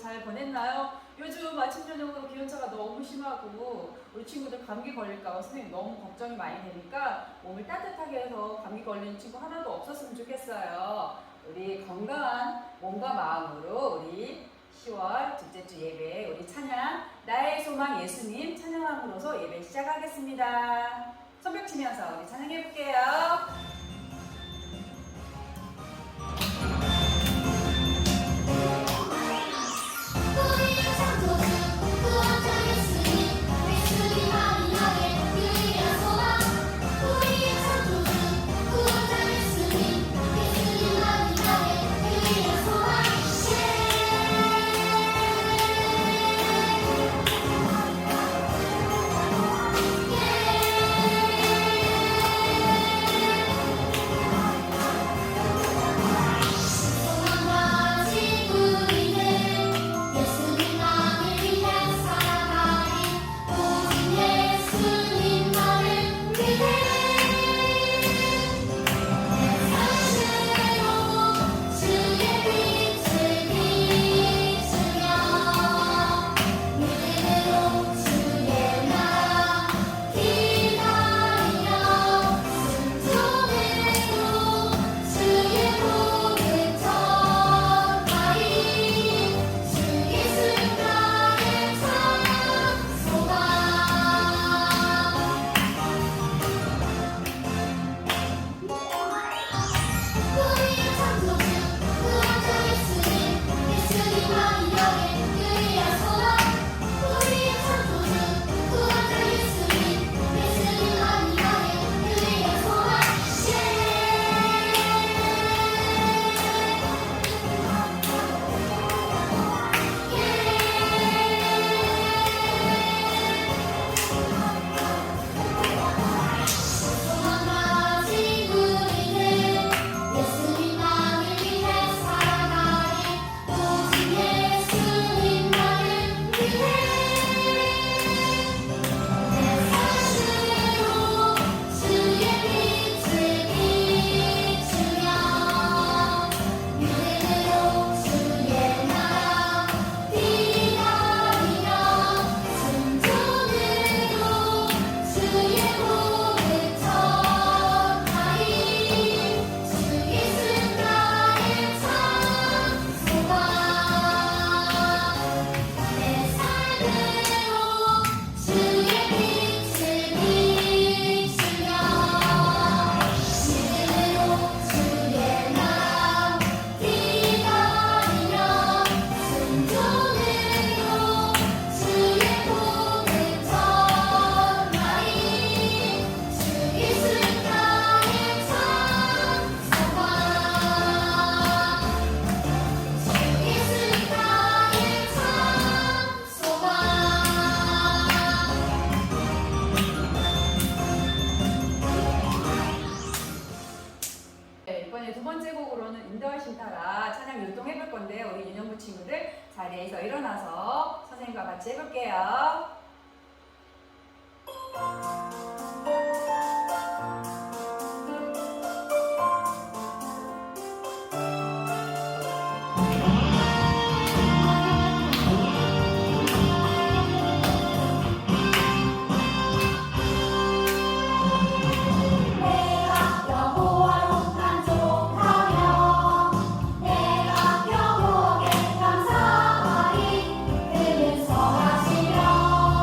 잘 보냈나요? 요즘 아침 저녁으로 기온차가 너무 심하고 우리 친구들 감기 걸릴까 봐 선생님 너무 걱정이 많이 되니까 몸을 따뜻하게 해서 감기 걸리는 친구 하나도 없었으면 좋겠어요. 우리 건강한 몸과 마음으로 우리 10월 둘째 주 예배 우리 찬양 나의 소망 예수님 찬양함으로써 예배 시작하겠습니다. 손뼉 치면서 우리 찬양해 볼게요. 두 번째 곡으로는 인도하신 따라 찬양 율동해 볼 건데 우리 윤영부 친구들 자리에서 일어나서 선생님과 같이 해볼게요. 그는 선하시며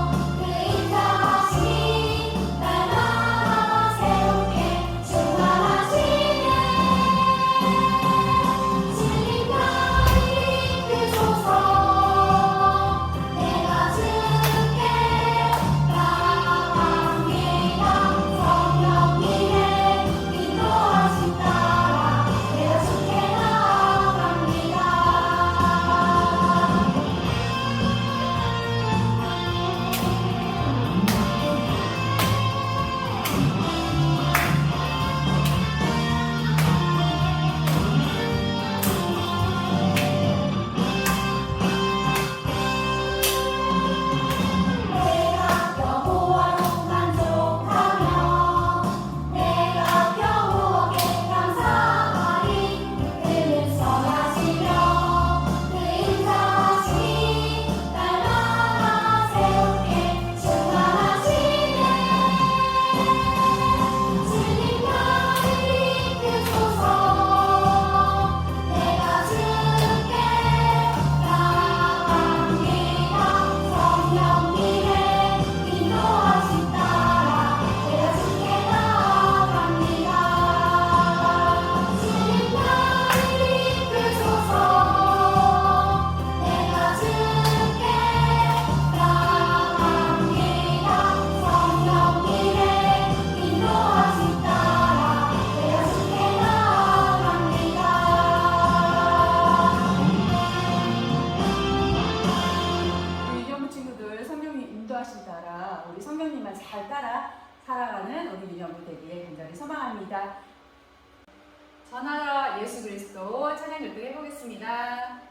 친구들 성령님 인도하심 따라 우리 성령님만 잘 따라 살아가는 우리 유년부 되기를 간절히 소망합니다. 전하라 예수 그리스도 찬양 율동 해보겠습니다.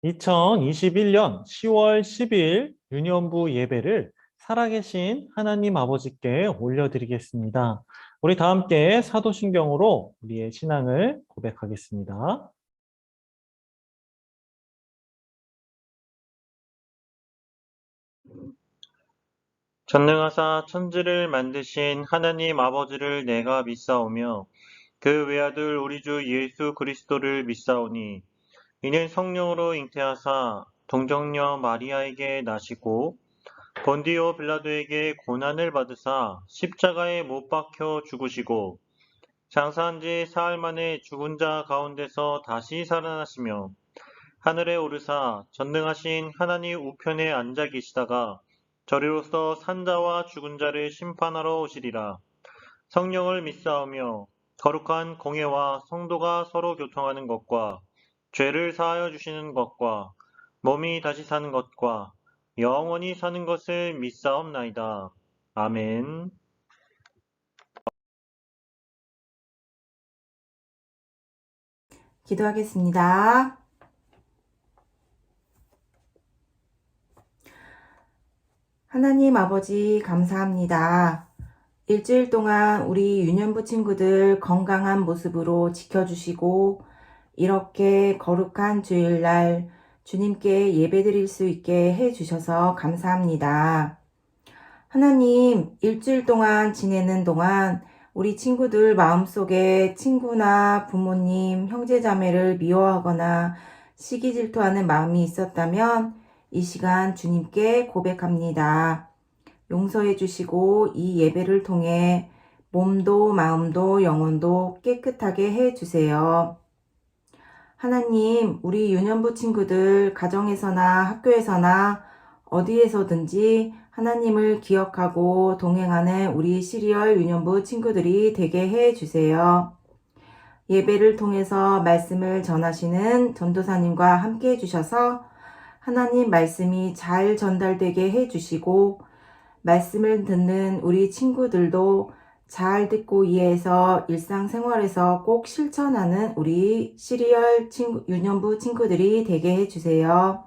(2021년 10월 10일) 유년부 예배를 살아계신 하나님 아버지께 올려드리겠습니다. 우리 다 함께 사도신경으로 우리의 신앙을 고백하겠습니다. 전능하사 천지를 만드신 하나님 아버지를 내가 믿사오며 그 외아들 우리 주 예수 그리스도를 믿사오니 이는 성령으로 잉태하사 동정녀 마리아에게 나시고 본디오 빌라도에게 고난을 받으사 십자가에 못 박혀 죽으시고 장사한 지 사흘 만에 죽은 자 가운데서 다시 살아나시며 하늘에 오르사 전능하신 하나님 우편에 앉아 계시다가 저리로서 산자와 죽은 자를 심판하러 오시리라. 성령을 믿사오며 거룩한 공예와 성도가 서로 교통하는 것과 죄를 사하여 주시는 것과 몸이 다시 사는 것과 영원히 사는 것을 믿사옵나이다. 아멘. 기도하겠습니다. 하나님 아버지 감사합니다. 일주일 동안 우리 유년부 친구들 건강한 모습으로 지켜주시고 이렇게 거룩한 주일날 주님께 예배드릴 수 있게 해주셔서 감사합니다. 하나님, 일주일 동안 지내는 동안 우리 친구들 마음속에 친구나 부모님, 형제자매를 미워하거나 시기 질투하는 마음이 있었다면 이 시간 주님께 고백합니다. 용서해 주시고 이 예배를 통해 몸도 마음도 영혼도 깨끗하게 해 주세요. 하나님, 우리 유년부 친구들 가정에서나 학교에서나 어디에서든지 하나님을 기억하고 동행하는 우리 시리얼 유년부 친구들이 되게 해 주세요. 예배를 통해서 말씀을 전하시는 전도사님과 함께 해주셔서 하나님 말씀이 잘 전달되게 해주시고 말씀을 듣는 우리 친구들도 잘 듣고 이해해서 일상생활에서 꼭 실천하는 우리 시리얼 유년부 친구들이 되게 해주세요.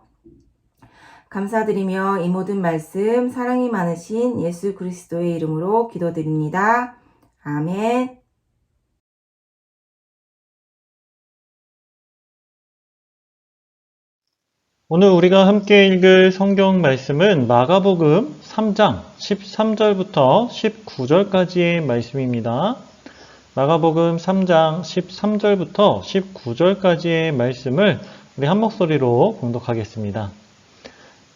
감사드리며 이 모든 말씀 사랑이 많으신 예수 그리스도의 이름으로 기도드립니다. 아멘. 오늘 우리가 함께 읽을 성경 말씀은 마가복음 3장 13절부터 19절까지의 말씀입니다. 마가복음 3장 13절부터 19절까지의 말씀을 우리 한 목소리로 봉독하겠습니다.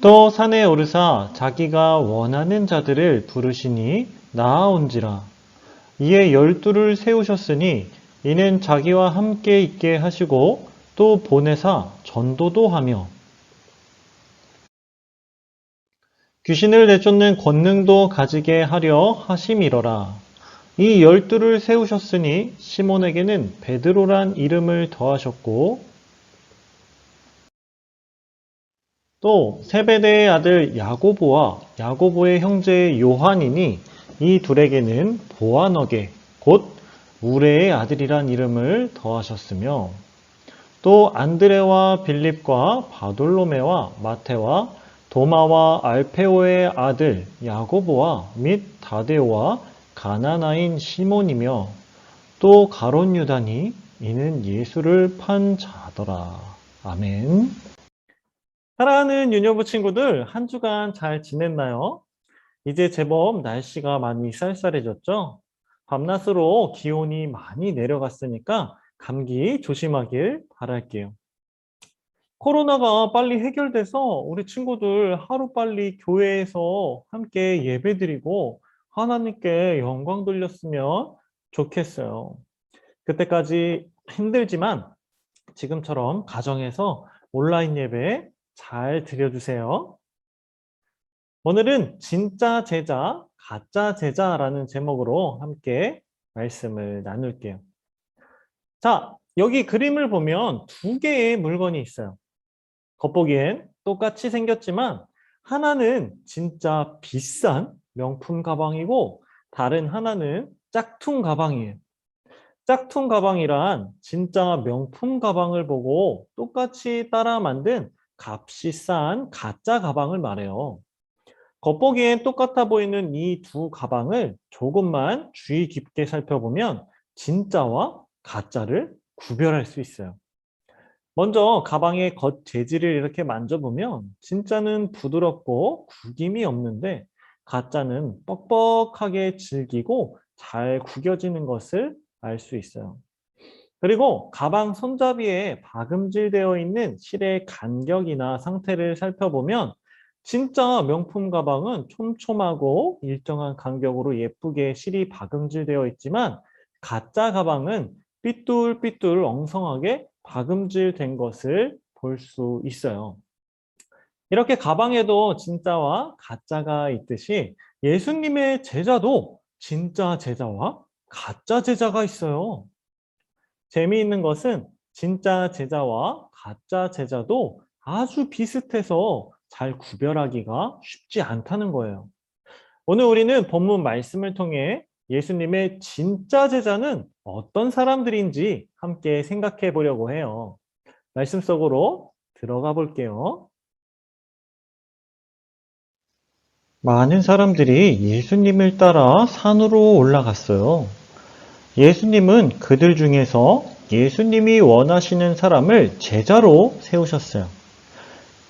또 산에 오르사 자기가 원하는 자들을 부르시니 나아온지라. 이에 12를 세우셨으니 이는 자기와 함께 있게 하시고 또 보내사 전도도 하며 귀신을 내쫓는 권능도 가지게 하려 하심이러라. 이 12를 세우셨으니 시몬에게는 베드로란 이름을 더하셨고 또 세베대의 아들 야고보와 야고보의 형제 요한이니 이 둘에게는 보아너게 곧 우레의 아들이란 이름을 더하셨으며 또 안드레와 빌립과 바돌로메와 마테와 도마와 알페오의 아들 야고보와 및 다데오와 가나나인 시몬이며 또 가롯 유다니 이는 예수를 판 자더라. 아멘. 사랑하는 유년부 친구들, 한 주간 잘 지냈나요? 이제 제법 날씨가 많이 쌀쌀해졌죠? 밤낮으로 기온이 많이 내려갔으니까 감기 조심하길 바랄게요. 코로나가 빨리 해결돼서 우리 친구들 하루빨리 교회에서 함께 예배드리고 하나님께 영광 돌렸으면 좋겠어요. 그때까지 힘들지만 지금처럼 가정에서 온라인 예배 잘 드려주세요. 오늘은 진짜 제자, 가짜 제자라는 제목으로 함께 말씀을 나눌게요. 자, 여기 그림을 보면 두 개의 물건이 있어요. 겉보기엔 똑같이 생겼지만 하나는 진짜 비싼 명품 가방이고 다른 하나는 짝퉁 가방이에요. 짝퉁 가방이란 진짜 명품 가방을 보고 똑같이 따라 만든 값이 싼 가짜 가방을 말해요. 겉보기엔 똑같아 보이는 이 두 가방을 조금만 주의 깊게 살펴보면 진짜와 가짜를 구별할 수 있어요. 먼저 가방의 겉 재질을 이렇게 만져보면 진짜는 부드럽고 구김이 없는데 가짜는 뻑뻑하게 질기고 잘 구겨지는 것을 알 수 있어요. 그리고 가방 손잡이에 박음질되어 있는 실의 간격이나 상태를 살펴보면 진짜 명품 가방은 촘촘하고 일정한 간격으로 예쁘게 실이 박음질되어 있지만 가짜 가방은 삐뚤삐뚤 엉성하게 박음질된 것을 볼 수 있어요. 이렇게 가방에도 진짜와 가짜가 있듯이 예수님의 제자도 진짜 제자와 가짜 제자가 있어요. 재미있는 것은 진짜 제자와 가짜 제자도 아주 비슷해서 잘 구별하기가 쉽지 않다는 거예요. 오늘 우리는 본문 말씀을 통해 예수님의 진짜 제자는 어떤 사람들인지 함께 생각해 보려고 해요. 말씀 속으로 들어가 볼게요. 많은 사람들이 예수님을 따라 산으로 올라갔어요. 예수님은 그들 중에서 예수님이 원하시는 사람을 제자로 세우셨어요.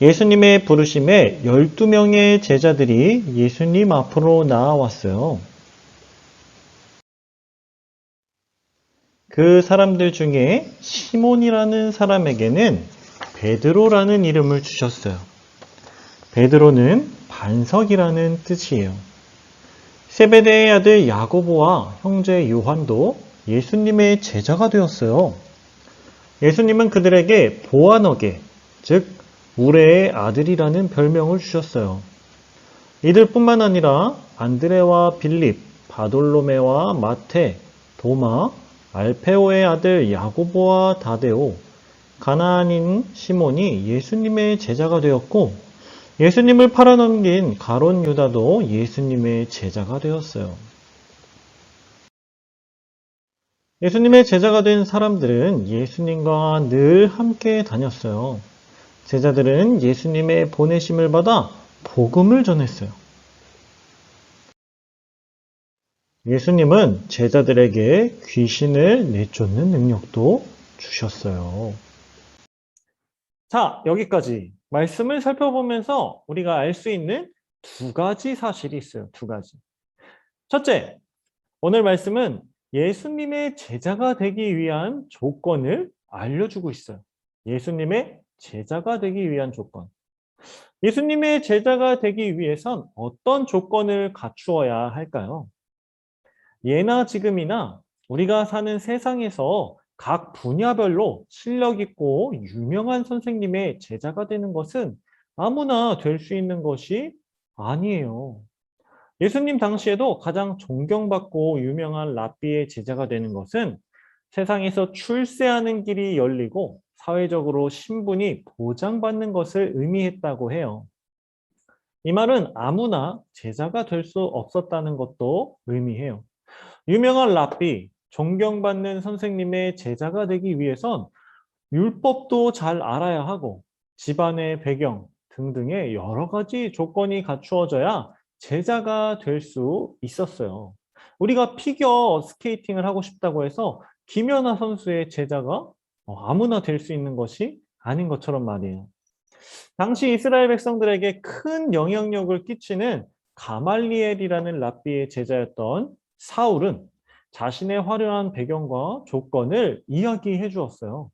예수님의 부르심에 12명의 제자들이 예수님 앞으로 나아왔어요. 그 사람들 중에 시몬이라는 사람에게는 베드로라는 이름을 주셨어요. 베드로는 반석이라는 뜻이에요. 세베대의 아들 야고보와 형제 요한도 예수님의 제자가 되었어요. 예수님은 그들에게 보아너게, 즉 우레의 아들이라는 별명을 주셨어요. 이들뿐만 아니라 안드레와 빌립, 바돌로메와 마테, 도마, 알페오의 아들 야고보와 다데오, 가나안인 시몬이 예수님의 제자가 되었고 예수님을 팔아넘긴 가롯 유다도 예수님의 제자가 되었어요. 예수님의 제자가 된 사람들은 예수님과 늘 함께 다녔어요. 제자들은 예수님의 보내심을 받아 복음을 전했어요. 예수님은 제자들에게 귀신을 내쫓는 능력도 주셨어요. 자, 여기까지 말씀을 살펴보면서 우리가 알 수 있는 두 가지 사실이 있어요. 두 가지. 첫째, 오늘 말씀은 예수님의 제자가 되기 위한 조건을 알려주고 있어요. 예수님의 제자가 되기 위한 조건. 예수님의 제자가 되기 위해선 어떤 조건을 갖추어야 할까요? 예나 지금이나 우리가 사는 세상에서 각 분야별로 실력 있고 유명한 선생님의 제자가 되는 것은 아무나 될 수 있는 것이 아니에요. 예수님 당시에도 가장 존경받고 유명한 랍비의 제자가 되는 것은 세상에서 출세하는 길이 열리고 사회적으로 신분이 보장받는 것을 의미했다고 해요. 이 말은 아무나 제자가 될 수 없었다는 것도 의미해요. 유명한 랍비, 존경받는 선생님의 제자가 되기 위해선 율법도 잘 알아야 하고 집안의 배경 등등의 여러 가지 조건이 갖추어져야 제자가 될 수 있었어요. 우리가 피겨 스케이팅을 하고 싶다고 해서 김연아 선수의 제자가 아무나 될 수 있는 것이 아닌 것처럼 말이에요. 당시 이스라엘 백성들에게 큰 영향력을 끼치는 가말리엘이라는 랍비의 제자였던 사울은 자신의 화려한 배경과 조건을 이야기해 주었어요.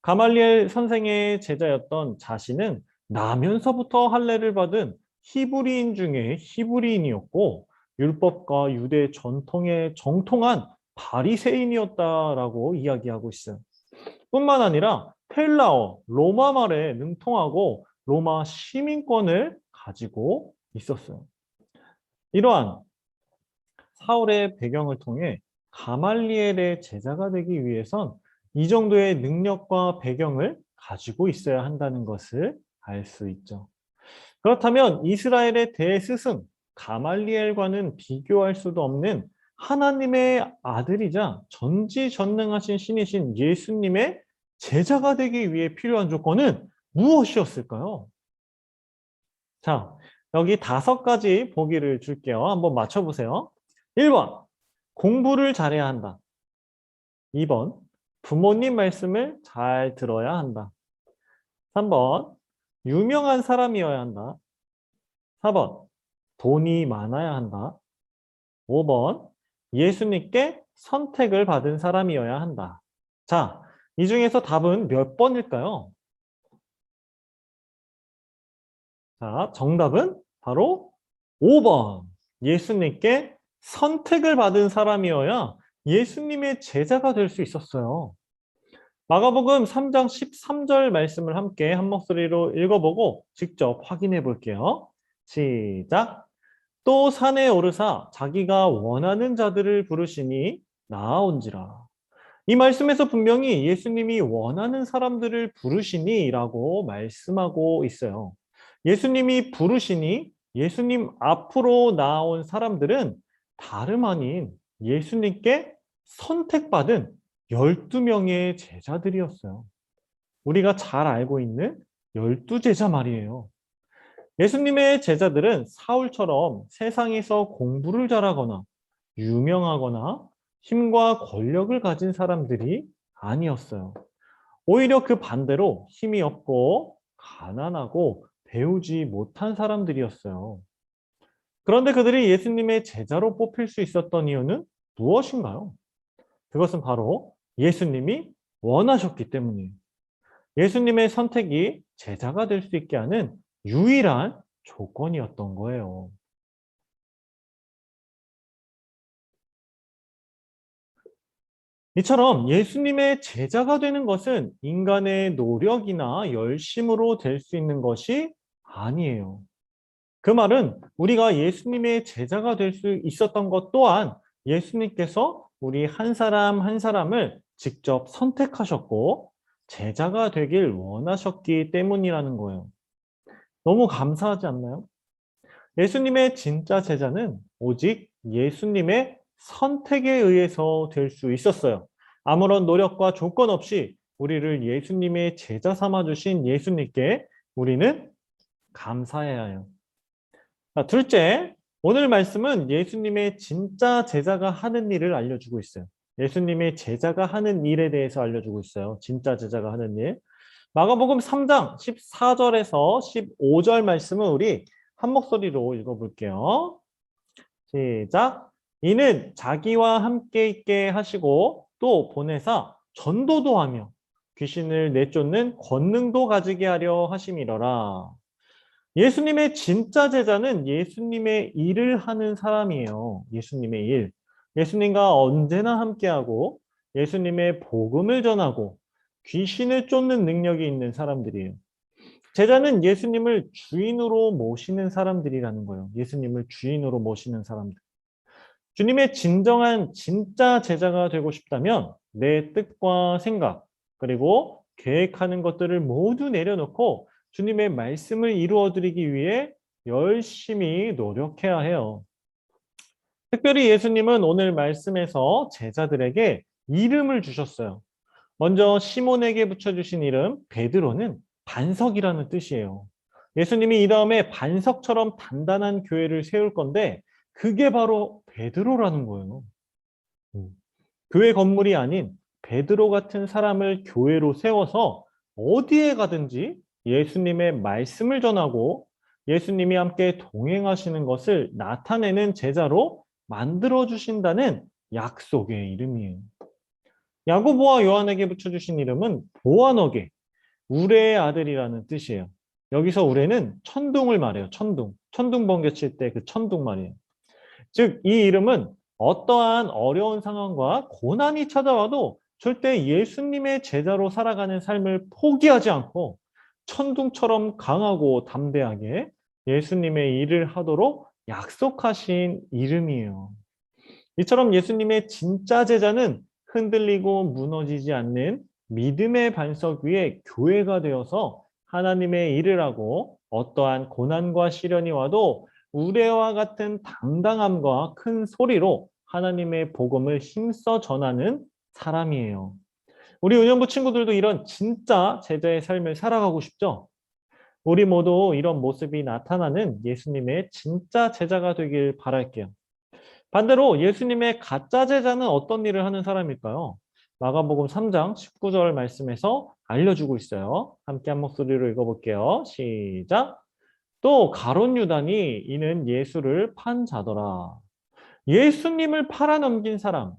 가말리엘 선생의 제자였던 자신은 나면서부터 할례를 받은 히브리인 중에 히브리인이었고 율법과 유대 전통에 정통한 바리새인이었다라고 이야기하고 있어요. 뿐만 아니라 헬라어, 로마 말에 능통하고 로마 시민권을 가지고 있었어요. 이러한 사울의 배경을 통해 가말리엘의 제자가 되기 위해선 이 정도의 능력과 배경을 가지고 있어야 한다는 것을 알 수 있죠. 그렇다면 이스라엘의 대스승 가말리엘과는 비교할 수도 없는 하나님의 아들이자 전지전능하신 신이신 예수님의 제자가 되기 위해 필요한 조건은 무엇이었을까요? 자, 여기 5가지 보기를 줄게요. 한번 맞춰보세요. 1번, 공부를 잘해야 한다. 2번, 부모님 말씀을 잘 들어야 한다. 3번, 유명한 사람이어야 한다. 4번, 돈이 많아야 한다. 5번, 예수님께 선택을 받은 사람이어야 한다. 자, 이 중에서 답은 몇 번일까요? 자, 정답은 바로 5번. 예수님께 선택을 받은 사람이어야 예수님의 제자가 될 수 있었어요. 마가복음 3장 13절 말씀을 함께 한 목소리로 읽어보고 직접 확인해 볼게요. 시작. 또 산에 오르사 자기가 원하는 자들을 부르시니 나아온지라. 이 말씀에서 분명히 예수님이 원하는 사람들을 부르시니 라고 말씀하고 있어요. 예수님이 부르시니 예수님 앞으로 나온 사람들은 다름 아닌 예수님께 선택받은 12명의 제자들이었어요. 우리가 잘 알고 있는 12제자 말이에요. 예수님의 제자들은 사울처럼 세상에서 공부를 잘하거나 유명하거나 힘과 권력을 가진 사람들이 아니었어요. 오히려 그 반대로 힘이 없고 가난하고 배우지 못한 사람들이었어요. 그런데 그들이 예수님의 제자로 뽑힐 수 있었던 이유는 무엇인가요? 그것은 바로 예수님이 원하셨기 때문이에요. 예수님의 선택이 제자가 될 수 있게 하는 유일한 조건이었던 거예요. 이처럼 예수님의 제자가 되는 것은 인간의 노력이나 열심으로 될 수 있는 것이 아니에요. 그 말은 우리가 예수님의 제자가 될 수 있었던 것 또한 예수님께서 우리 한 사람 한 사람을 직접 선택하셨고 제자가 되길 원하셨기 때문이라는 거예요. 너무 감사하지 않나요? 예수님의 진짜 제자는 오직 예수님의 선택에 의해서 될 수 있었어요. 아무런 노력과 조건 없이 우리를 예수님의 제자 삼아 주신 예수님께 우리는 감사해야 해요. 자, 둘째, 오늘 말씀은 예수님의 진짜 제자가 하는 일을 알려주고 있어요. 예수님의 제자가 하는 일에 대해서 알려주고 있어요. 진짜 제자가 하는 일. 마가복음 3장 14절에서 15절 말씀은 우리 한 목소리로 읽어볼게요. 시작. 이는 자기와 함께 있게 하시고 또 보내사 전도도 하며 귀신을 내쫓는 권능도 가지게 하려 하심이러라. 예수님의 진짜 제자는 예수님의 일을 하는 사람이에요. 예수님의 일. 예수님과 언제나 함께하고 예수님의 복음을 전하고 귀신을 쫓는 능력이 있는 사람들이에요. 제자는 예수님을 주인으로 모시는 사람들이라는 거예요. 예수님을 주인으로 모시는 사람들. 주님의 진정한 진짜 제자가 되고 싶다면 내 뜻과 생각 그리고 계획하는 것들을 모두 내려놓고 주님의 말씀을 이루어 드리기 위해 열심히 노력해야 해요. 특별히 예수님은 오늘 말씀에서 제자들에게 이름을 주셨어요. 먼저 시몬에게 붙여주신 이름 베드로는 반석이라는 뜻이에요. 예수님이 이 다음에 반석처럼 단단한 교회를 세울 건데 그게 바로 베드로라는 거예요. 교회 건물이 아닌 베드로 같은 사람을 교회로 세워서 어디에 가든지 예수님의 말씀을 전하고 예수님이 함께 동행하시는 것을 나타내는 제자로 만들어 주신다는 약속의 이름이에요. 야고보와 요한에게 붙여주신 이름은 보아너게, 우레의 아들이라는 뜻이에요. 여기서 우레는 천둥을 말해요. 천둥. 천둥 번개 칠 때 그 천둥 말이에요. 즉, 이 이름은 어떠한 어려운 상황과 고난이 찾아와도 절대 예수님의 제자로 살아가는 삶을 포기하지 않고 천둥처럼 강하고 담대하게 예수님의 일을 하도록 약속하신 이름이에요. 이처럼 예수님의 진짜 제자는 흔들리고 무너지지 않는 믿음의 반석 위에 교회가 되어서 하나님의 일을 하고 어떠한 고난과 시련이 와도 우레와 같은 당당함과 큰 소리로 하나님의 복음을 힘써 전하는 사람이에요. 우리 은연부 친구들도 이런 진짜 제자의 삶을 살아가고 싶죠? 우리 모두 이런 모습이 나타나는 예수님의 진짜 제자가 되길 바랄게요. 반대로 예수님의 가짜 제자는 어떤 일을 하는 사람일까요? 마가복음 3장 19절 말씀에서 알려주고 있어요. 함께 한 목소리로 읽어볼게요. 시작. 또 가롯 유다니 이는 예수를 판 자더라. 예수님을 팔아넘긴 사람,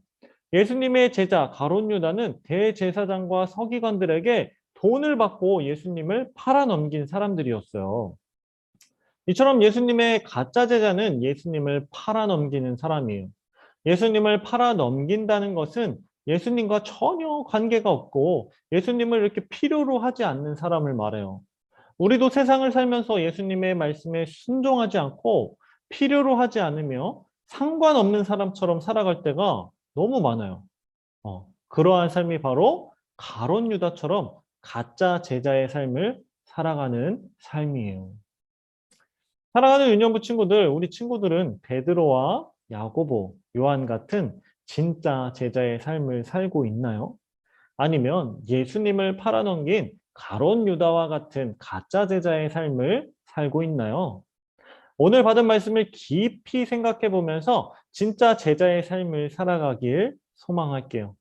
예수님의 제자 가롯 유다는 대제사장과 서기관들에게 돈을 받고 예수님을 팔아넘긴 사람들이었어요. 이처럼 예수님의 가짜 제자는 예수님을 팔아넘기는 사람이에요. 예수님을 팔아넘긴다는 것은 예수님과 전혀 관계가 없고 예수님을 이렇게 필요로 하지 않는 사람을 말해요. 우리도 세상을 살면서 예수님의 말씀에 순종하지 않고 필요로 하지 않으며 상관없는 사람처럼 살아갈 때가 너무 많아요. 그러한 삶이 바로 가롯 유다처럼 가짜 제자의 삶을 살아가는 삶이에요. 사랑하는 유년부 친구들, 우리 친구들은 베드로와 야고보, 요한 같은 진짜 제자의 삶을 살고 있나요? 아니면 예수님을 팔아넘긴 가롯 유다와 같은 가짜 제자의 삶을 살고 있나요? 오늘 받은 말씀을 깊이 생각해 보면서 진짜 제자의 삶을 살아가길 소망할게요.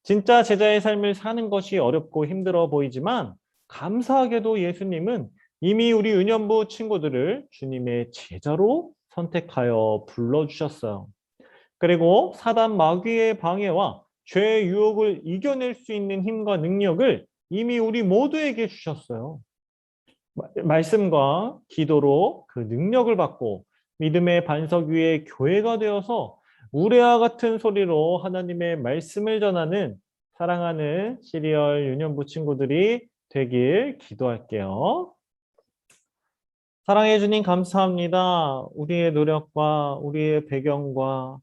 진짜 제자의 삶을 사는 것이 어렵고 힘들어 보이지만 감사하게도 예수님은 이미 우리 은연부 친구들을 주님의 제자로 선택하여 불러주셨어요. 그리고 사단 마귀의 방해와 죄의 유혹을 이겨낼 수 있는 힘과 능력을 이미 우리 모두에게 주셨어요. 말씀과 기도로 그 능력을 받고 믿음의 반석 위에 교회가 되어서 우레와 같은 소리로 하나님의 말씀을 전하는 사랑하는 시리얼 유년부 친구들이 되길 기도할게요. 사랑해 주님 감사합니다. 우리의 노력과 우리의 배경과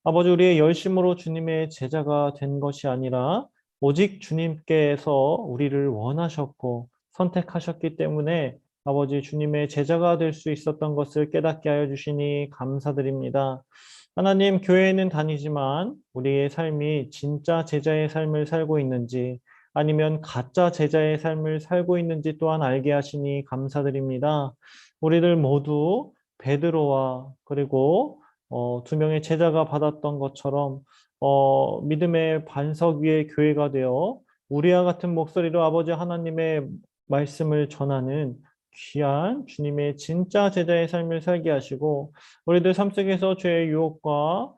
아버지 우리의 열심으로 주님의 제자가 된 것이 아니라 오직 주님께서 우리를 원하셨고 선택하셨기 때문에 아버지 주님의 제자가 될 수 있었던 것을 깨닫게 하여 주시니 감사드립니다. 하나님, 교회에는 다니지만 우리의 삶이 진짜 제자의 삶을 살고 있는지 아니면 가짜 제자의 삶을 살고 있는지 또한 알게 하시니 감사드립니다. 우리들 모두 베드로와 그리고 두 명의 제자가 받았던 것처럼 믿음의 반석 위의 교회가 되어 우리와 같은 목소리로 아버지 하나님의 말씀을 전하는 귀한 주님의 진짜 제자의 삶을 살게 하시고 우리들 삶 속에서 죄의 유혹과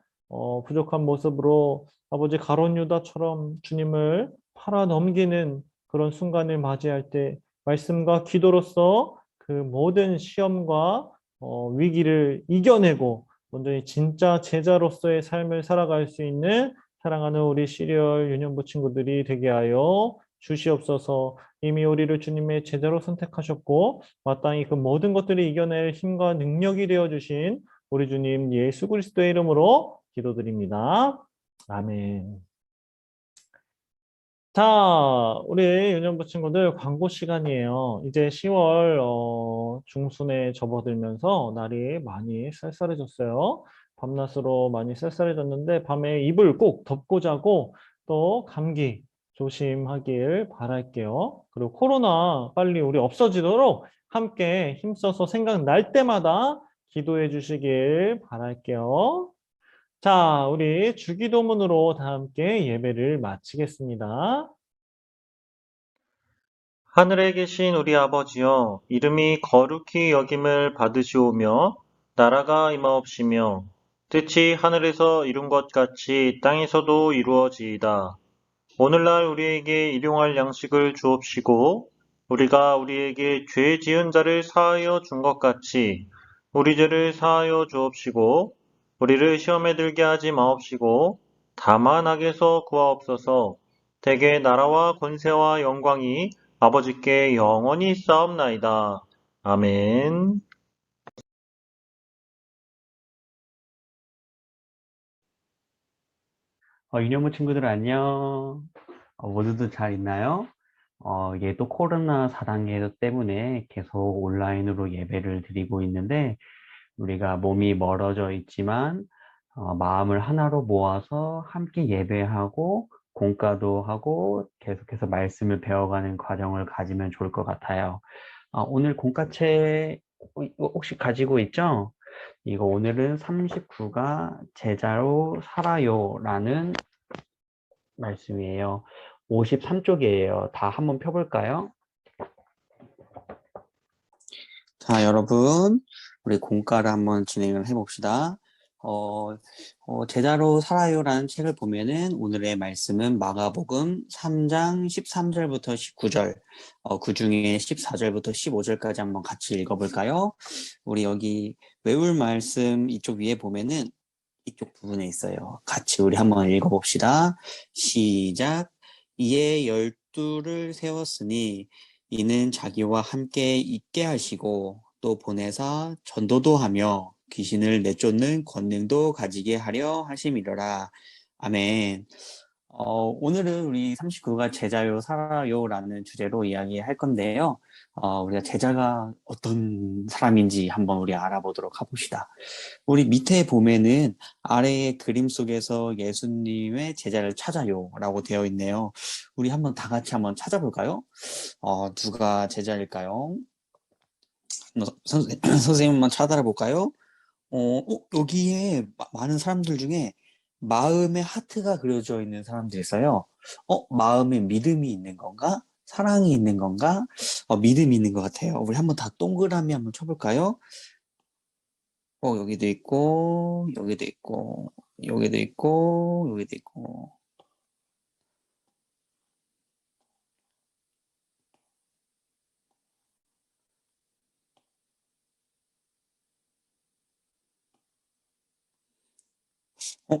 부족한 모습으로 아버지 가룟 유다처럼 주님을 팔아 넘기는 그런 순간을 맞이할 때 말씀과 기도로서 그 모든 시험과 위기를 이겨내고 온전히 진짜 제자로서의 삶을 살아갈 수 있는 사랑하는 우리 시리얼 유년부 친구들이 되게 하여 주시옵소서. 이미 우리를 주님의 제자로 선택하셨고 마땅히 그 모든 것들을 이겨낼 힘과 능력이 되어 주신 우리 주님 예수 그리스도의 이름으로 기도드립니다. 아멘. 자, 우리 유년부 친구들 광고 시간이에요. 이제 10월 중순에 접어들면서 날이 많이 쌀쌀해졌어요. 밤낮으로 많이 쌀쌀해졌는데 밤에 이불 꼭 덮고 자고 또 감기 조심하길 바랄게요. 그리고 코로나 빨리 우리 없어지도록 함께 힘써서 생각날 때마다 기도해 주시길 바랄게요. 자, 우리 주기도문으로 다 함께 예배를 마치겠습니다. 하늘에 계신 우리 아버지여, 이름이 거룩히 여김을 받으시오며, 나라가 임하옵시며, 뜻이 하늘에서 이룬 것 같이 땅에서도 이루어지이다. 오늘날 우리에게 일용할 양식을 주옵시고, 우리가 우리에게 죄 지은 자를 사하여 준 것 같이, 우리 죄를 사하여 주옵시고, 우리를 시험에 들게 하지 마옵시고, 다만 악에서 구하옵소서. 대개 나라와 권세와 영광이 아버지께 영원히 있사옵나이다. 아멘. 유년부 친구들 안녕. 모두들 잘 있나요? 이게 또 코로나 4단계 때문에 계속 온라인으로 예배를 드리고 있는데, 우리가 몸이 멀어져 있지만, 마음을 하나로 모아서 함께 예배하고, 공과도 하고, 계속해서 말씀을 배워가는 과정을 가지면 좋을 것 같아요. 오늘 공과책 혹시 가지고 있죠? 이거 오늘은 39가 제자로 살아요라는 말씀이에요. 53쪽이에요. 다 한번 펴볼까요? 자, 여러분, 우리 공과를 한번 진행을 해봅시다. 제자로 살아요라는 책을 보면은 오늘의 말씀은 마가복음 3장 13절부터 19절, 그 중에 14절부터 15절까지 한번 같이 읽어볼까요? 우리 여기 외울 말씀 이쪽 위에 보면은 이쪽 부분에 있어요. 같이 우리 한번 읽어봅시다. 시작. 이에 12를 세웠으니 이는 자기와 함께 있게 하시고 또 보내사 전도도 하며 귀신을 내쫓는 권능도 가지게 하려 하심이로라. 아멘. 오늘은 우리 39가 제자요 살아요라는 주제로 이야기할 건데요. 우리가 제자가 어떤 사람인지 한번 우리 알아보도록 해봅시다. 우리 밑에 보면은 아래의 그림 속에서 예수님의 제자를 찾아요라고 되어 있네요. 우리 한번 다 같이 한번 찾아볼까요? 누가 제자일까요? 선생님 한번 찾아볼까요? 여기에 많은 사람들 중에 마음에 하트가 그려져 있는 사람들이 있어요. 마음에 믿음이 있는 건가? 사랑이 있는 건가? 믿음이 있는 것 같아요. 우리 한번 다 동그라미 한번 쳐볼까요? 여기도 있고, 여기도 있고, 여기도 있고, 여기도 있고.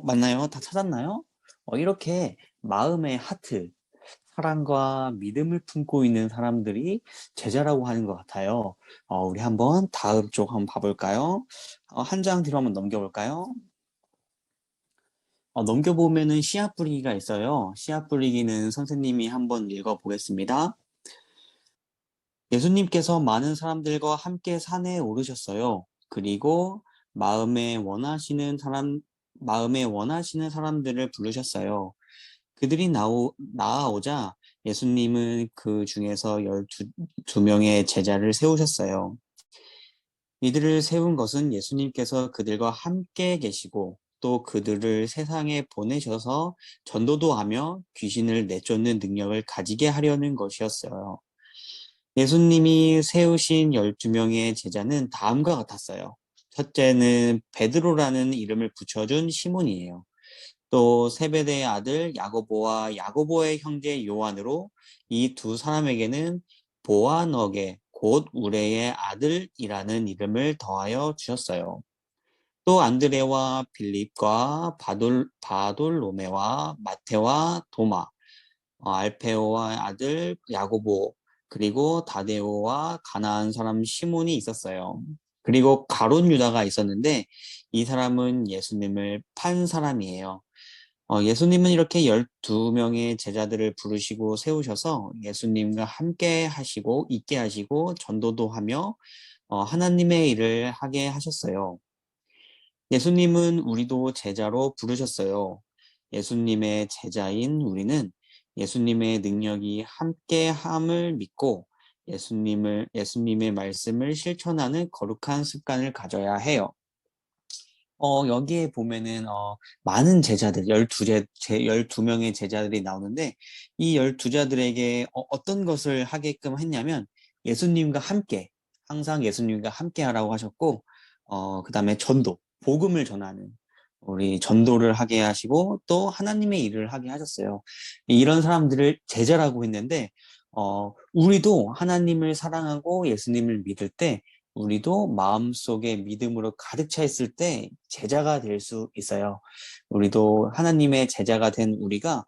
맞나요? 다 찾았나요? 이렇게 마음의 하트, 사랑과 믿음을 품고 있는 사람들이 제자라고 하는 것 같아요. 우리 한번 다음 쪽 한번 봐볼까요? 한 장 뒤로 한번 넘겨볼까요? 넘겨보면은 씨앗 뿌리기가 있어요. 씨앗 뿌리기는 선생님이 한번 읽어보겠습니다. 예수님께서 많은 사람들과 함께 산에 오르셨어요. 그리고 마음에 원하시는 사람들을 부르셨어요. 그들이 나아오자 예수님은 그 중에서 12명의 제자를 세우셨어요. 이들을 세운 것은 예수님께서 그들과 함께 계시고 또 그들을 세상에 보내셔서 전도도 하며 귀신을 내쫓는 능력을 가지게 하려는 것이었어요. 예수님이 세우신 12명의 제자는 다음과 같았어요. 첫째는 베드로라는 이름을 붙여준 시몬이에요. 또 세베대의 아들 야고보와 야고보의 형제 요한으로 이 두 사람에게는 보아너게 곧 우레의 아들이라는 이름을 더하여 주셨어요. 또 안드레와 빌립과 바돌로메와 마테와 도마, 알페오와 아들 야고보, 그리고 다데오와 가나안 사람 시몬이 있었어요. 그리고 가룟 유다가 있었는데 이 사람은 예수님을 판 사람이에요. 예수님은 이렇게 12명의 제자들을 부르시고 세우셔서 예수님과 함께 하시고 있게 하시고 전도도 하며 하나님의 일을 하게 하셨어요. 예수님은 우리도 제자로 부르셨어요. 예수님의 제자인 우리는 예수님의 능력이 함께함을 믿고 예수님의 말씀을 실천하는 거룩한 습관을 가져야 해요. 여기에 보면은, 많은 제자들, 12명의 제자들이 나오는데, 이 12자들에게 어떤 것을 하게끔 했냐면, 예수님과 함께, 항상 예수님과 함께 하라고 하셨고, 그 다음에 복음을 전하는, 우리 전도를 하게 하시고, 또 하나님의 일을 하게 하셨어요. 이런 사람들을 제자라고 했는데, 우리도 하나님을 사랑하고 예수님을 믿을 때, 우리도 마음속에 믿음으로 가득 차 있을 때 제자가 될 수 있어요. 우리도 하나님의 제자가 된 우리가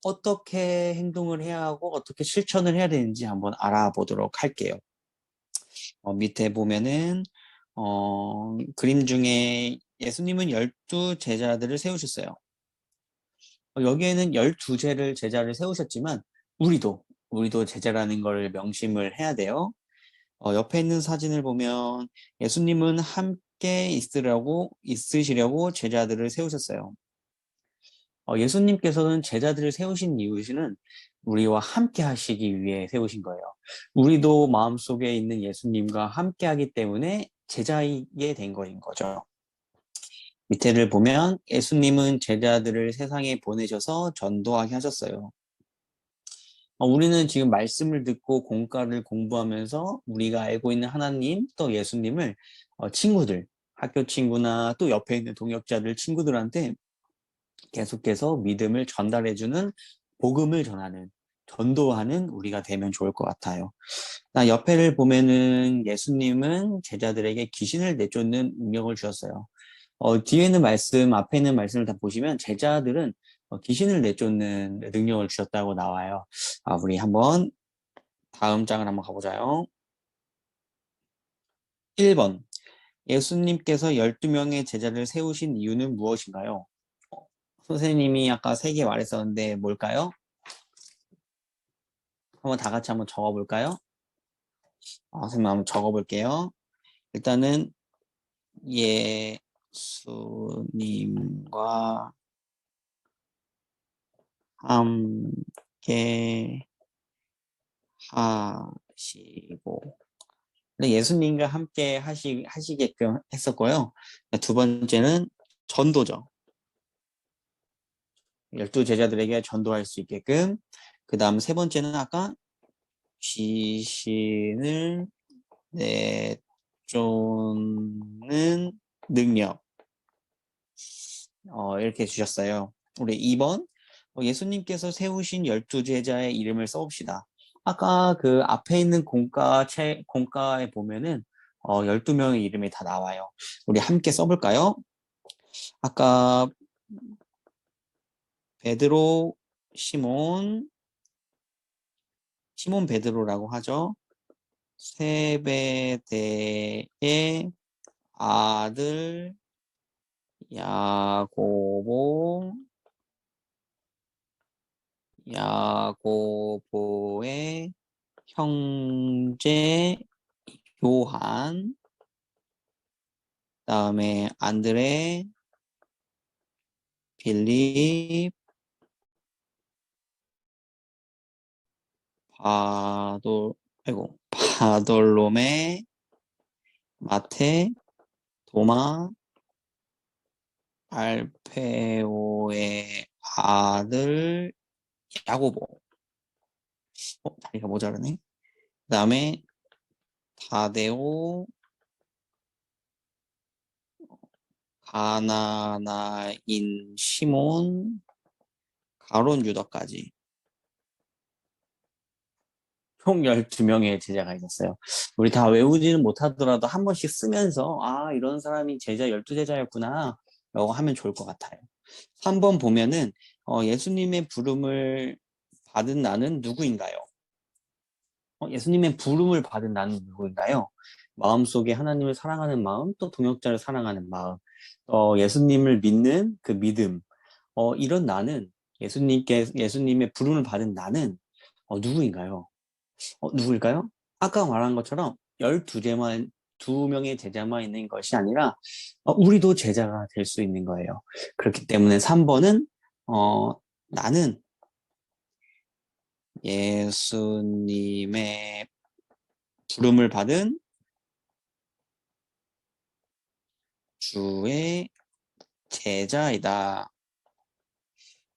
어떻게 행동을 해야 하고 어떻게 실천을 해야 되는지 한번 알아보도록 할게요. 밑에 보면은 그림 중에 예수님은 12제자들을 세우셨어요. 여기에는 12제자를 세우셨지만 우리도 제자라는 걸 명심을 해야 돼요. 옆에 있는 사진을 보면 예수님은 함께 있으시려고 제자들을 세우셨어요. 예수님께서는 제자들을 세우신 이유는 우리와 함께 하시기 위해 세우신 거예요. 우리도 마음속에 있는 예수님과 함께 하기 때문에 제자이게 된 거인 거죠. 밑에를 보면 예수님은 제자들을 세상에 보내셔서 전도하게 하셨어요. 우리는 지금 말씀을 듣고 공과를 공부하면서 우리가 알고 있는 하나님 또 예수님을 친구들, 학교 친구나 또 옆에 있는 동역자들 친구들한테 계속해서 믿음을 전달해주는 복음을 전하는 전도하는 우리가 되면 좋을 것 같아요. 옆에를 보면은 예수님은 제자들에게 귀신을 내쫓는 능력을 주셨어요. 뒤에 있는 말씀, 앞에 있는 말씀을 다 보시면 제자들은 귀신을 내쫓는 능력을 주셨다고 나와요. 우리 한번 다음 장을 한번 가보자요. 1번. 예수님께서 12명의 제자를 세우신 이유는 무엇인가요? 선생님이 아까 3개 말했었는데 뭘까요? 한번 다 같이 한번 적어볼까요? 선생님 한번 적어볼게요. 일단은 예수님과 함께 하시고 예수님과 함께 하시게끔 했었고요. 두 번째는 전도죠. 12제자들에게 전도할 수 있게끔. 그 다음 세 번째는 아까 귀신을 내쫓는 능력. 이렇게 주셨어요. 우리 2번. 예수님께서 세우신 12제자의 이름을 써봅시다. 아까 그 앞에 있는 공과에 보면은 12명의 이름이 다 나와요. 우리 함께 써볼까요? 아까 베드로, 시몬 베드로라고 하죠. 세베대의 아들 야고보, 야고보의 형제 요한, 다음에 안드레, 빌립, 바돌로메, 마테, 도마, 알페오의 아들 야고보. 자리가 모자라네. 그 다음에 타데오, 가나나인 시몬, 가론 유다까지 총 12명의 제자가 있었어요. 우리 다 외우지는 못하더라도 한 번씩 쓰면서 이런 사람이 제자 12제자였구나 라고 하면 좋을 것 같아요. 3번 보면은 예수님의 부름을 받은 나는 누구인가요? 예수님의 부름을 받은 나는 누구인가요? 마음속에 하나님을 사랑하는 마음, 또 동역자를 사랑하는 마음, 예수님을 믿는 그 믿음, 이런 나는 예수님의 부름을 받은 나는 누구인가요? 누구일까요? 아까 말한 것처럼 2명의 제자만 있는 것이 아니라 우리도 제자가 될 수 있는 거예요. 그렇기 때문에 3번은 나는 예수님의 부름을 받은 주의 제자이다.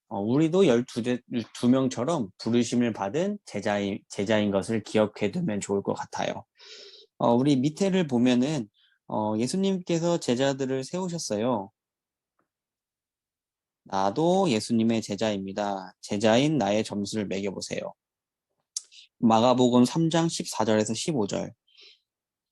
우리도 12명처럼 부르심을 받은 제자인 것을 기억해 두면 좋을 것 같아요. 우리 밑에를 보면은 예수님께서 제자들을 세우셨어요. 나도 예수님의 제자입니다. 제자인 나의 점수를 매겨보세요. 마가복음 3장 14절에서 15절.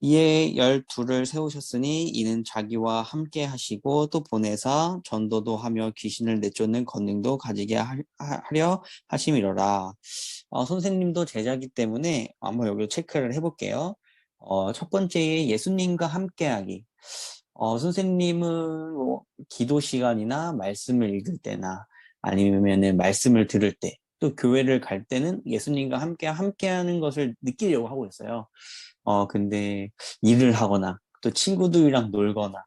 이에 12를 세우셨으니 이는 자기와 함께 하시고 또 보내사 전도도 하며 귀신을 내쫓는 권능도 가지게 하려 하심이로라. 선생님도 제자기 때문에 한번 여기 체크를 해볼게요. 첫 번째 예수님과 함께하기. 선생님은 뭐 기도 시간이나 말씀을 읽을 때나 아니면은 말씀을 들을 때, 또 교회를 갈 때는 예수님과 함께하는 것을 느끼려고 하고 있어요. 근데 일을 하거나 또 친구들이랑 놀거나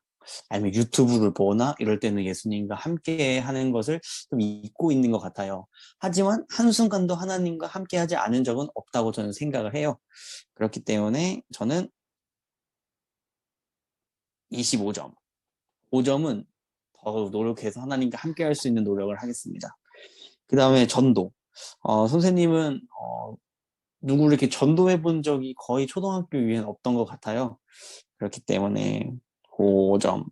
아니면 유튜브를 보거나 이럴 때는 예수님과 함께 하는 것을 좀 잊고 있는 것 같아요. 하지만 한순간도 하나님과 함께 하지 않은 적은 없다고 저는 생각을 해요. 그렇기 때문에 저는 25점. 5점은 더 노력해서 하나님과 함께 할 수 있는 노력을 하겠습니다. 그 다음에 전도. 선생님은 누구를 이렇게 전도해 본 적이 거의 초등학교 이후에는 없던 것 같아요. 그렇기 때문에 5점.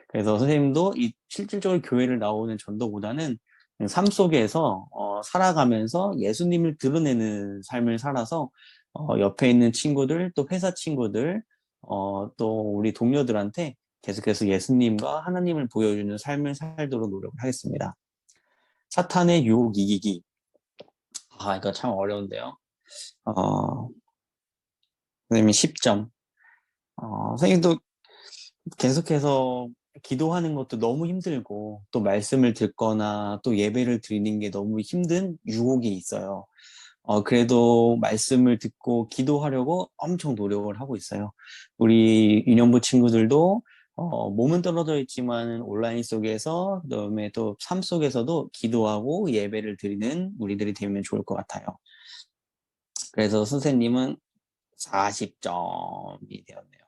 그래서 선생님도 이 실질적으로 교회를 나오는 전도보다는 그냥 삶 속에서 살아가면서 예수님을 드러내는 삶을 살아서 옆에 있는 친구들, 또 회사 친구들, 또 우리 동료들한테 계속해서 예수님과 하나님을 보여주는 삶을 살도록 노력을 하겠습니다. 사탄의 유혹 이기기. 이거 참 어려운데요. 선생님이 10점. 선생님도 계속해서 기도하는 것도 너무 힘들고 또 말씀을 듣거나 또 예배를 드리는 게 너무 힘든 유혹이 있어요. 그래도 말씀을 듣고 기도하려고 엄청 노력을 하고 있어요. 우리 유년부 친구들도 몸은 떨어져 있지만 온라인 속에서 그다음에 또 삶 속에서도 기도하고 예배를 드리는 우리들이 되면 좋을 것 같아요. 그래서 선생님은 40점이 되었네요.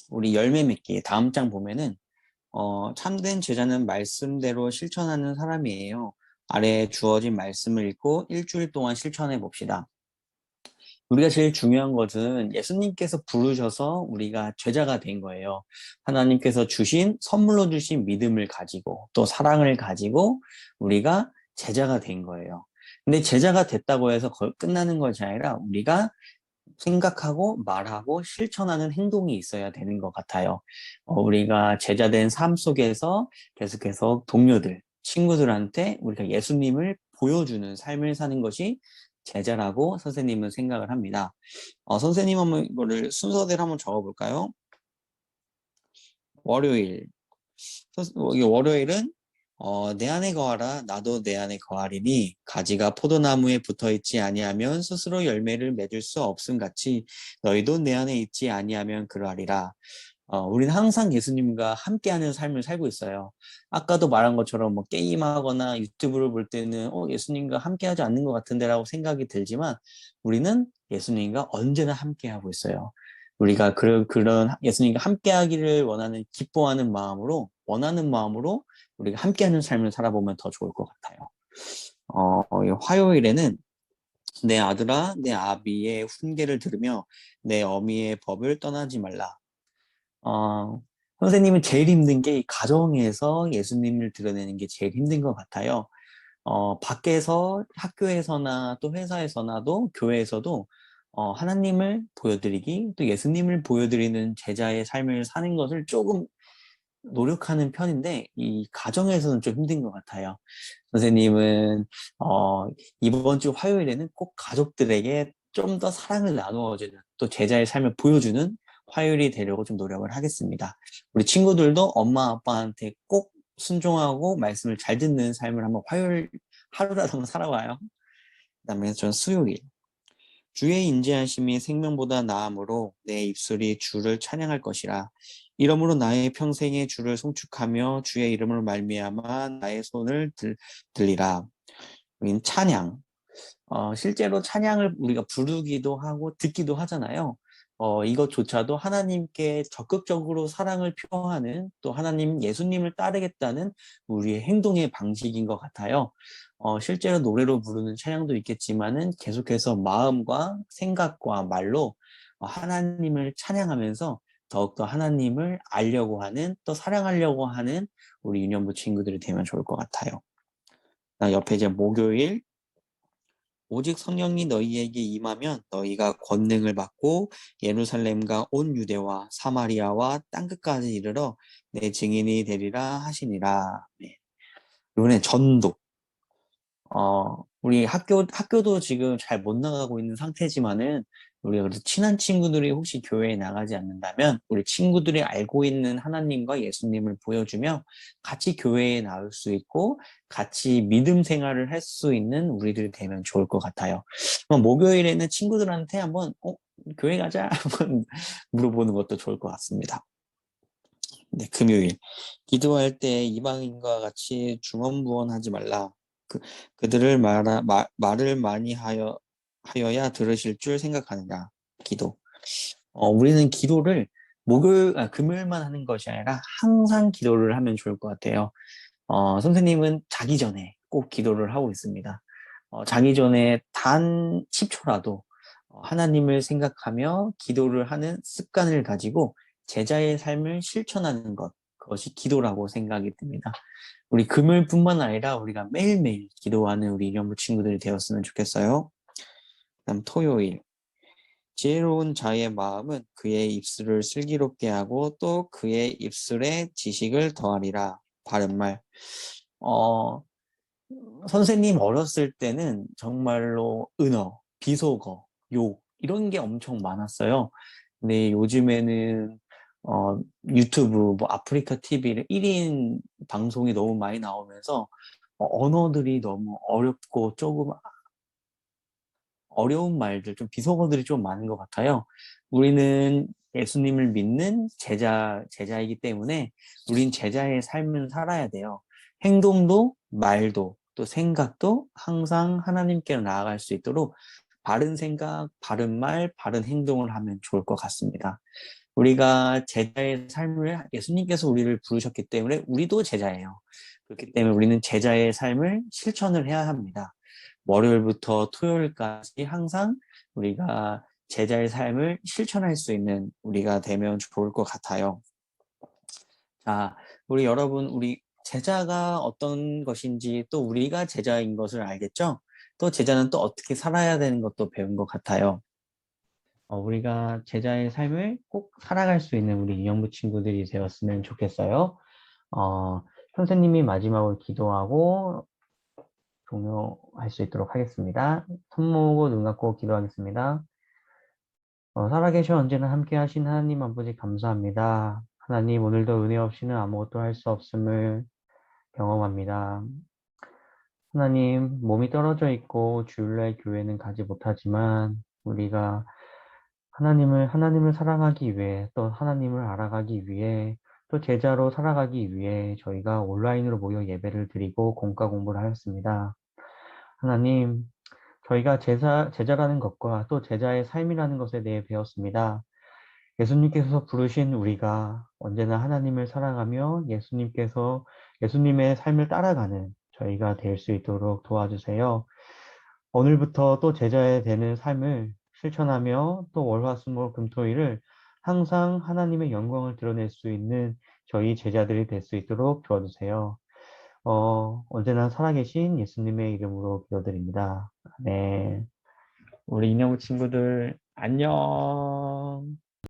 우리 열매 맺기 다음 장 보면은 참된 제자는 말씀대로 실천하는 사람이에요. 아래에 주어진 말씀을 읽고 일주일 동안 실천해 봅시다. 우리가 제일 중요한 것은 예수님께서 부르셔서 우리가 제자가 된 거예요. 하나님께서 선물로 주신 믿음을 가지고 또 사랑을 가지고 우리가 제자가 된 거예요. 근데 제자가 됐다고 해서 끝나는 것이 아니라 우리가 생각하고 말하고 실천하는 행동이 있어야 되는 것 같아요. 우리가 제자된 삶 속에서 계속해서 동료들, 친구들한테 우리가 예수님을 보여주는 삶을 사는 것이 제자라고 선생님은 생각을 합니다. 선생님 한번 이거를 순서대로 한번 적어볼까요? 월요일. 이 월요일은 내 안에 거하라 나도 내 안에 거하리니 가지가 포도나무에 붙어있지 아니하면 스스로 열매를 맺을 수 없음 같이 너희도 내 안에 있지 아니하면 그러하리라. 우리는 항상 예수님과 함께하는 삶을 살고 있어요. 아까도 말한 것처럼 뭐 게임하거나 유튜브를 볼 때는 예수님과 함께하지 않는 것 같은데라고 생각이 들지만 우리는 예수님과 언제나 함께하고 있어요. 우리가 그런 예수님과 함께하기를 원하는 마음으로 우리가 함께하는 삶을 살아보면 더 좋을 것 같아요. 이 화요일에는 내 아들아 내 아비의 훈계를 들으며 내 어미의 법을 떠나지 말라. 선생님은 제일 힘든 게 이 가정에서 예수님을 드러내는 게 제일 힘든 것 같아요. 밖에서 학교에서나 또 회사에서나도 교회에서도 하나님을 보여드리기 또 예수님을 보여드리는 제자의 삶을 사는 것을 조금 노력하는 편인데 이 가정에서는 좀 힘든 것 같아요. 선생님은 이번 주 화요일에는 꼭 가족들에게 좀 더 사랑을 나누어주는 또 제자의 삶을 보여주는 화요일이 되려고 좀 노력을 하겠습니다. 우리 친구들도 엄마 아빠한테 꼭 순종하고 말씀을 잘 듣는 삶을 한번 화요일 하루라도 한번 살아봐요. 그다음에 전 수요일 주의 인자하심이 생명보다 나음으로 내 입술이 주를 찬양할 것이라. 이러므로 나의 평생에 주를 송축하며 주의 이름으로 말미암아 나의 손을 들리라. 찬양. 실제로 찬양을 우리가 부르기도 하고 듣기도 하잖아요. 이것조차도 하나님께 적극적으로 사랑을 표하는 또 하나님 예수님을 따르겠다는 우리의 행동의 방식인 것 같아요. 실제로 노래로 부르는 찬양도 있겠지만은 계속해서 마음과 생각과 말로 하나님을 찬양하면서 더욱더 하나님을 알려고 하는 또 사랑하려고 하는 우리 유년부 친구들이 되면 좋을 것 같아요. 옆에 이제 목요일 오직 성령이 너희에게 임하면 너희가 권능을 받고 예루살렘과 온 유대와 사마리아와 땅끝까지 이르러 내 증인이 되리라 하시니라. 네. 이번에 전도. 우리 학교도 지금 잘 못 나가고 있는 상태지만은, 우리가 그래도 친한 친구들이 혹시 교회에 나가지 않는다면, 우리 친구들이 알고 있는 하나님과 예수님을 보여주며 같이 교회에 나올 수 있고, 같이 믿음 생활을 할 수 있는 우리들이 되면 좋을 것 같아요. 목요일에는 친구들한테 한번, 교회 가자. 한번 물어보는 것도 좋을 것 같습니다. 네, 금요일. 기도할 때 이방인과 같이 중언부언하지 말라. 그들을 말을 많이 하여야 들으실 줄 생각하느냐. 기도. 우리는 기도를 금요일만 하는 것이 아니라 항상 기도를 하면 좋을 것 같아요. 선생님은 자기 전에 꼭 기도를 하고 있습니다. 자기 전에 단 10초라도 하나님을 생각하며 기도를 하는 습관을 가지고 제자의 삶을 실천하는 것, 그것이 기도라고 생각이 듭니다. 우리 금요일뿐만 아니라 우리가 매일매일 기도하는 우리 유년부 친구들이 되었으면 좋겠어요. 그다음 토요일. 지혜로운 자의 마음은 그의 입술을 슬기롭게 하고 또 그의 입술에 지식을 더하리라. 바른말. 선생님 어렸을 때는 정말로 은어, 비속어, 욕 이런 게 엄청 많았어요. 근데 요즘에는 유튜브, 뭐 아프리카 TV를 1인 방송이 너무 많이 나오면서 언어들이 너무 어렵고 조금 어려운 말들, 좀 비속어들이 좀 많은 것 같아요. 우리는 예수님을 믿는 제자이기 때문에 우린 제자의 삶을 살아야 돼요. 행동도 말도 또 생각도 항상 하나님께로 나아갈 수 있도록 바른 생각, 바른 말, 바른 행동을 하면 좋을 것 같습니다. 우리가 제자의 삶을 예수님께서 우리를 부르셨기 때문에 우리도 제자예요. 그렇기 때문에 우리는 제자의 삶을 실천을 해야 합니다. 월요일부터 토요일까지 항상 우리가 제자의 삶을 실천할 수 있는 우리가 되면 좋을 것 같아요. 자, 우리 여러분, 우리 제자가 어떤 것인지 또 우리가 제자인 것을 알겠죠? 또 제자는 또 어떻게 살아야 되는 것도 배운 것 같아요. 우리가 제자의 삶을 꼭 살아갈 수 있는 우리 인형부 친구들이 되었으면 좋겠어요. 어, 선생님이 마지막으로 기도하고 종료할 수 있도록 하겠습니다. 손 모으고 눈 감고 기도하겠습니다. 살아계셔 언제나 함께 하신 하나님 아버지 감사합니다. 하나님 오늘도 은혜 없이는 아무것도 할 수 없음을 경험합니다. 하나님 몸이 떨어져 있고 주일날 교회는 가지 못하지만 우리가 하나님을 사랑하기 위해 또 하나님을 알아가기 위해 또 제자로 살아가기 위해 저희가 온라인으로 모여 예배를 드리고 공과 공부를 하였습니다. 하나님, 저희가 제자라는 것과 또 제자의 삶이라는 것에 대해 배웠습니다. 예수님께서 부르신 우리가 언제나 하나님을 사랑하며 예수님의 삶을 따라가는 저희가 될 수 있도록 도와주세요. 오늘부터 또 제자에 되는 삶을 실천하며 또 월화수목금토일을 항상 하나님의 영광을 드러낼 수 있는 저희 제자들이 될 수 있도록 도와주세요. 언제나 살아계신 예수님의 이름으로 기도드립니다. 네. 우리 인형 친구들 안녕.